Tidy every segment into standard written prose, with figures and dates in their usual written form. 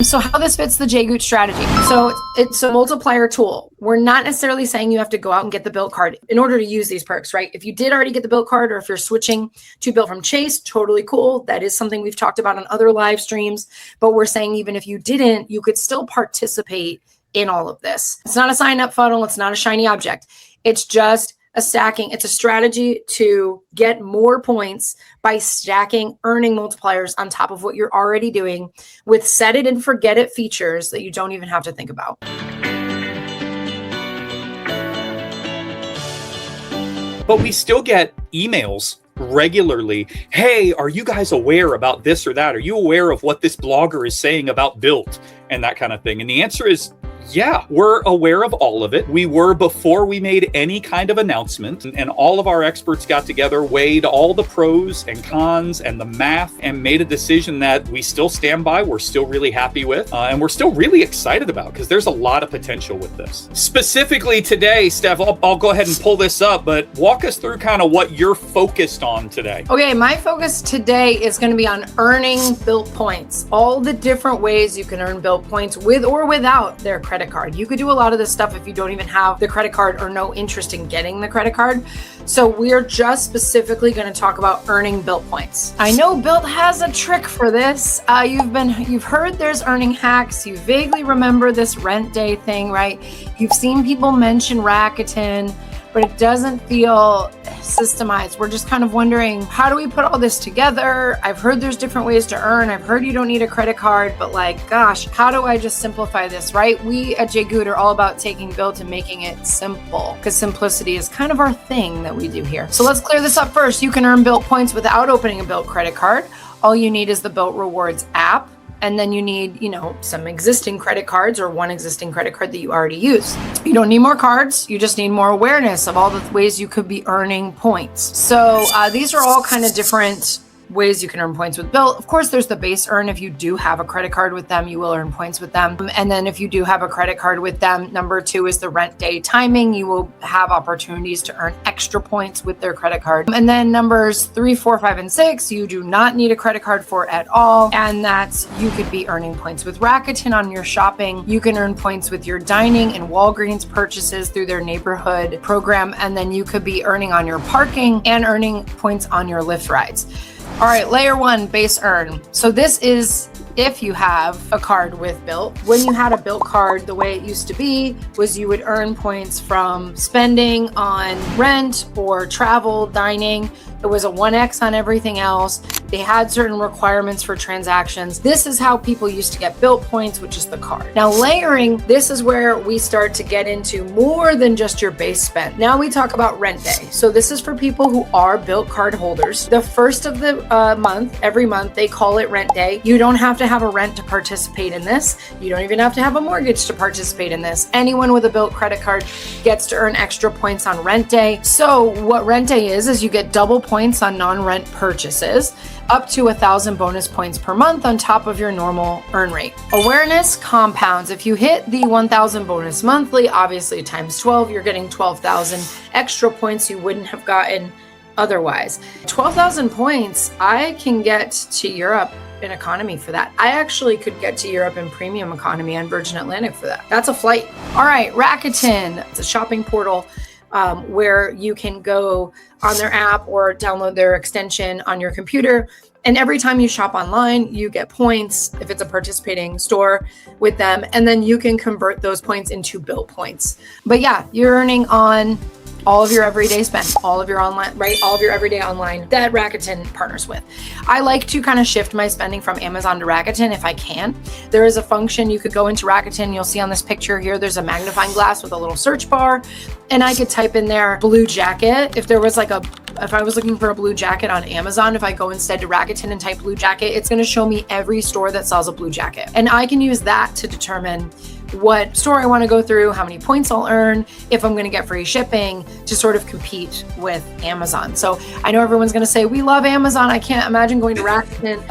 So how this fits the JGOOT strategy. So it's a multiplier tool. We're not necessarily saying you have to go out and get the Bilt card in order to use these perks, right? If you did already get the Bilt card, or if you're switching to Bilt from Chase, totally cool. That is something we've talked about on other live streams, but we're saying even if you didn't, you could still participate in all of this. It's not a sign up funnel. It's not a shiny object. It's just a stacking. It's a strategy to get more points by stacking earning multipliers on top of what you're already doing with set it and forget it features that you don't even have to think about. But we still get emails regularly. Hey, are you guys aware about this or that? Are you aware of what this blogger is saying about Bilt and that kind of thing? And the answer is, yeah, we're aware of all of it. We were before we made any kind of announcement, and all of our experts got together, weighed all the pros and cons and the math, and made a decision that we still stand by, we're still really happy with, and we're still really excited about, because there's a lot of potential with this. Specifically today, Steph, I'll go ahead and pull this up, but walk us through kind of what you're focused on today. Okay, my focus today is going to be on earning Bilt points. All the different ways you can earn Bilt points with or without their credit card. You could do a lot of this stuff if you don't even have the credit card or no interest in getting the credit card. So we're just specifically going to talk about earning Bilt points. I know Bilt has a trick for this. You've heard there's earning hacks. You vaguely remember this rent day thing, right? You've seen people mention Rakuten, but it doesn't feel systemized. We're just kind of wondering, how do we put all this together? I've heard there's different ways to earn. I've heard you don't need a credit card, but like, gosh, how do I just simplify this, right? We at JGOOT are all about taking Bilt and making it simple, because simplicity is kind of our thing that we do here. So let's clear this up first. You can earn Bilt points without opening a Bilt credit card. All you need is the Bilt Rewards app. And then you need, some existing credit cards or one existing credit card that you already use. You don't need more cards. You just need more awareness of all the ways you could be earning points. So these are all kind of different ways you can earn points with Bilt. Of course, there's the base earn. If you do have a credit card with them, you will earn points with them. And then if you do have a credit card with them, number 2 is the rent day timing. You will have opportunities to earn extra points with their credit card. And then numbers 3, 4, 5, and 6, you do not need a credit card for at all. And that's, you could be earning points with Rakuten on your shopping. You can earn points with your dining and Walgreens purchases through their neighborhood program. And then you could be earning on your parking and earning points on your Lyft rides. All right, layer 1, base earn. So this is if you have a card with Bilt. When you had a Bilt card, the way it used to be was you would earn points from spending on rent or travel, dining. It was a 1x on everything else. They had certain requirements for transactions. This is how people used to get Bilt points, which is the card. Now layering, this is where we start to get into more than just your base spend. Now we talk about rent day. So this is for people who are Bilt card holders. The first of the month, every month, they call it rent day. You don't have to have a rent to participate in this. You don't even have to have a mortgage to participate in this. Anyone with a Bilt credit card gets to earn extra points on rent day. So what rent day is you get double points on non-rent purchases, up to 1,000 bonus points per month on top of your normal earn rate. Awareness compounds. If you hit the 1,000 bonus monthly, obviously times 12, you're getting 12,000 extra points you wouldn't have gotten otherwise. 12,000 points, I can get to Europe in economy for that. I actually could get to Europe in premium economy on Virgin Atlantic for that. That's a flight. All right, Rakuten, it's a shopping portal where you can go on their app or download their extension on your computer. And every time you shop online, you get points if it's a participating store with them. And then you can convert those points into Bilt points. But yeah, you're earning on all of your everyday spend, all of your online, right? All of your everyday online that Rakuten partners with. I like to kind of shift my spending from Amazon to Rakuten if I can. There is a function you could go into Rakuten. You'll see on this picture here, there's a magnifying glass with a little search bar, and I could type in there blue jacket. If I was looking for a blue jacket on Amazon, if I go instead to Rakuten and type blue jacket, it's going to show me every store that sells a blue jacket. And I can use that to determine what store I want to go through, how many points I'll earn, if I'm going to get free shipping, to sort of compete with Amazon. So I know everyone's going to say, we love Amazon. I can't imagine going to Rakuten.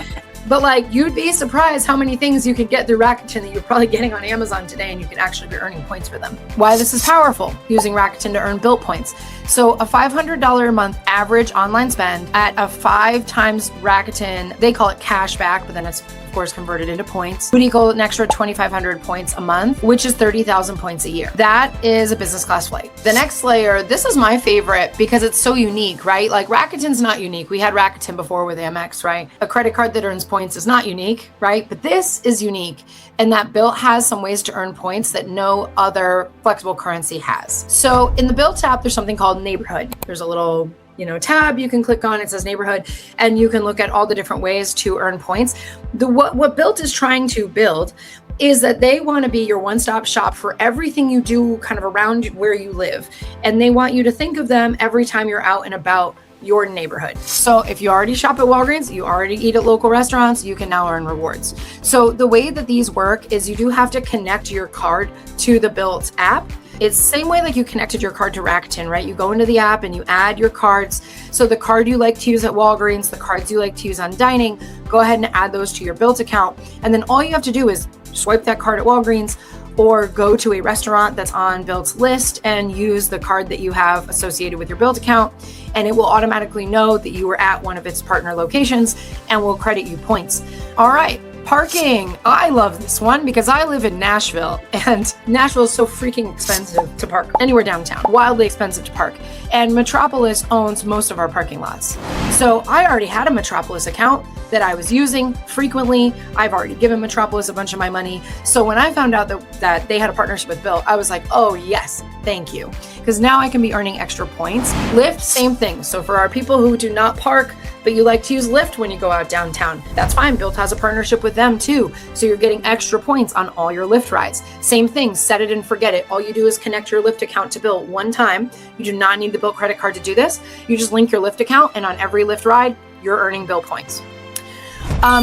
But like, you'd be surprised how many things you could get through Rakuten that you're probably getting on Amazon today, and you could actually be earning points for them. Why this is powerful, using Rakuten to earn Bilt points. So a $500 a month average online spend at a 5 times Rakuten, they call it cash back, but then it's of course, converted into points would equal an extra 2,500 points a month, which is 30,000 points a year. That is a business class flight. The next layer, this is my favorite because it's so unique, right? Like Rakuten's not unique. We had Rakuten before with Amex, right? A credit card that earns points is not unique, right? But this is unique. And that Bilt has some ways to earn points that no other flexible currency has. So in the Bilt app, there's something called Neighborhood. There's a little tab you can click on. It says Neighborhood, and you can look at all the different ways to earn points. What Bilt is trying to build is that they want to be your one-stop shop for everything you do kind of around where you live. And they want you to think of them every time you're out and about your neighborhood. So if you already shop at Walgreens, you already eat at local restaurants, you can now earn rewards. So the way that these work is you do have to connect your card to the Bilt app. It's the same way like you connected your card to Rakuten, right? You go into the app and you add your cards. So the card you like to use at Walgreens, the cards you like to use on dining, go ahead and add those to your Bilt account. And then all you have to do is swipe that card at Walgreens or go to a restaurant that's on Bilt's list and use the card that you have associated with your Bilt account. And it will automatically know that you were at one of its partner locations and will credit you points. All right. Parking. I love this one because I live in Nashville and Nashville is so freaking expensive to park anywhere downtown, wildly expensive to park. And Metropolis owns most of our parking lots. So I already had a Metropolis account that I was using frequently. I've already given Metropolis a bunch of my money. So when I found out that they had a partnership with Bilt, I was like, oh yes, thank you. Because now I can be earning extra points. Lyft, same thing. So for our people who do not park, but you like to use Lyft when you go out downtown, that's fine. Bilt has a partnership with them too. So you're getting extra points on all your Lyft rides. Same thing, set it and forget it. All you do is connect your Lyft account to Bilt one time. You do not need the Bilt credit card to do this. You just link your Lyft account and on every Lyft ride, you're earning Bilt points.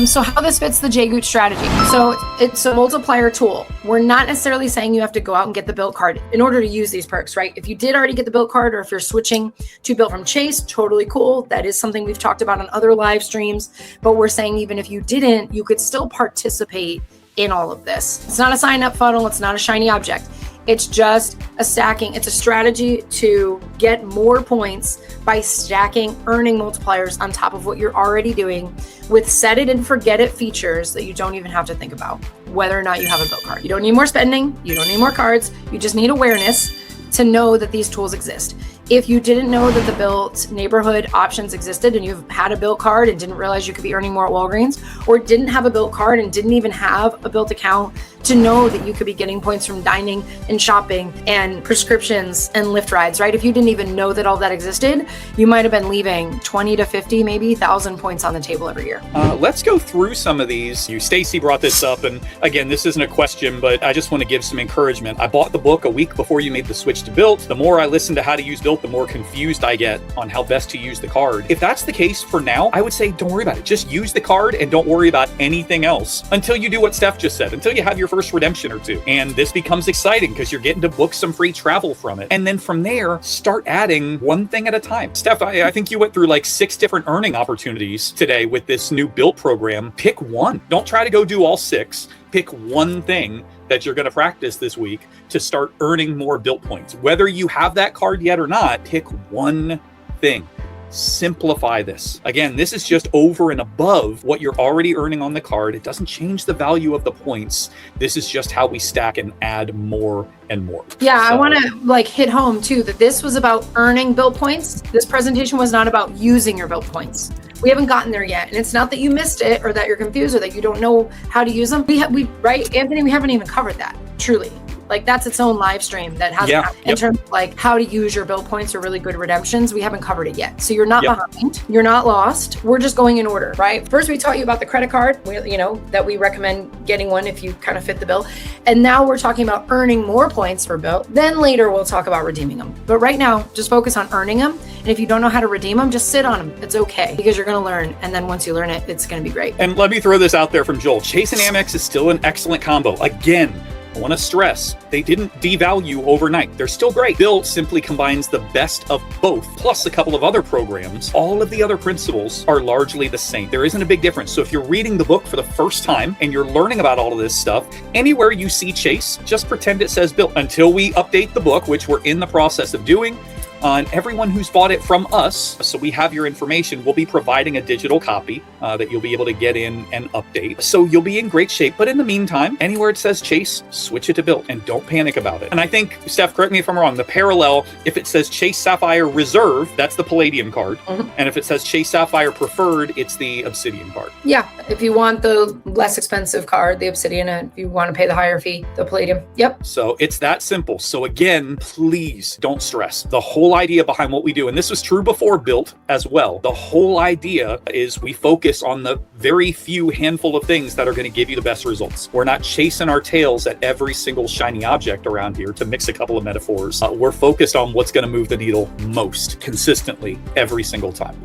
So how this fits the JGOOT strategy. So it's a multiplier tool. We're not necessarily saying you have to go out and get the Bilt card in order to use these perks, right? If you did already get the Bilt card or if you're switching to Bilt from Chase, totally cool. That is something we've talked about on other live streams, but we're saying even if you didn't, you could still participate in all of this. It's not a sign up funnel. It's not a shiny object. It's just a stacking. It's a strategy to get more points by stacking earning multipliers on top of what you're already doing with set it and forget it features that you don't even have to think about whether or not you have a Bilt card. You don't need more spending. You don't need more cards. You just need awareness to know that these tools exist. If you didn't know that the Bilt neighborhood options existed and you've had a Bilt card and didn't realize you could be earning more at Walgreens, or didn't have a Bilt card and didn't even have a Bilt account to know that you could be getting points from dining and shopping and prescriptions and Lyft rides, right? If you didn't even know that all that existed, you might have been leaving 20 to 50, maybe 1,000 points on the table every year. Let's go through some of these. Stacy brought this up, and again, this isn't a question, but I just want to give some encouragement. I bought the book a week before you made the switch to Bilt. The more I listen to how to use Bilt, the more confused I get on how best to use the card. If that's the case for now, I would say don't worry about it. Just use the card and don't worry about anything else until you do what Steph just said, until you have your first redemption or two. And this becomes exciting because you're getting to book some free travel from it. And then from there, start adding one thing at a time. Steph, I think you went through like 6 different earning opportunities today with this new Bilt program. Pick one. Don't try to go do all 6. Pick one thing that you're going to practice this week to start earning more Bilt points. Whether you have that card yet or not, pick one thing. Simplify this. Again, this is just over and above what you're already earning on the card. It doesn't change the value of the points. This is just how we stack and add more and more. Yeah, so I want to hit home too that this was about earning Bilt points. This presentation was not about using your Bilt points. We haven't gotten there yet. And it's not that you missed it or that you're confused or that you don't know how to use them. Right, Anthony, we haven't even covered that, truly. Like that's its own live stream that hasn't happened. In terms of like how to use your Bilt points or really good redemptions. We haven't covered it yet. So you're not behind, you're not lost. We're just going in order, right? First, we taught you about the credit card, that we recommend getting one if you kind of fit the bill. And now we're talking about earning more points for Bilt. Then later we'll talk about redeeming them. But right now, just focus on earning them. And if you don't know how to redeem them, just sit on them. It's okay because you're going to learn. And then once you learn it, it's going to be great. And let me throw this out there from Joel. Chase and Amex is still an excellent combo. Again, I want to stress, they didn't devalue overnight. They're still great. Bilt simply combines the best of both, plus a couple of other programs. All of the other principles are largely the same. There isn't a big difference. So if you're reading the book for the first time and you're learning about all of this stuff, anywhere you see Chase, just pretend it says Bilt. Until we update the book, which we're in the process of doing, And everyone who's bought it from us, so we have your information, we'll be providing a digital copy that you'll be able to get in and update. So you'll be in great shape. But in the meantime, anywhere it says Chase, switch it to Bilt and don't panic about it. And I think, Steph, correct me if I'm wrong, the parallel, if it says Chase Sapphire Reserve, that's the Palladium card. And if it says Chase Sapphire Preferred, it's the Obsidian card. Yeah. If you want the less expensive card, the Obsidian, and if you want to pay the higher fee, the Palladium. Yep. So it's that simple. So again, please don't stress. The whole idea behind what we do, and this was true before Bilt as well, the whole idea is we focus on the very few handful of things that are going to give you the best results. We're not chasing our tails at every single shiny object around here, to mix a couple of metaphors. We're focused on what's going to move the needle most consistently every single time.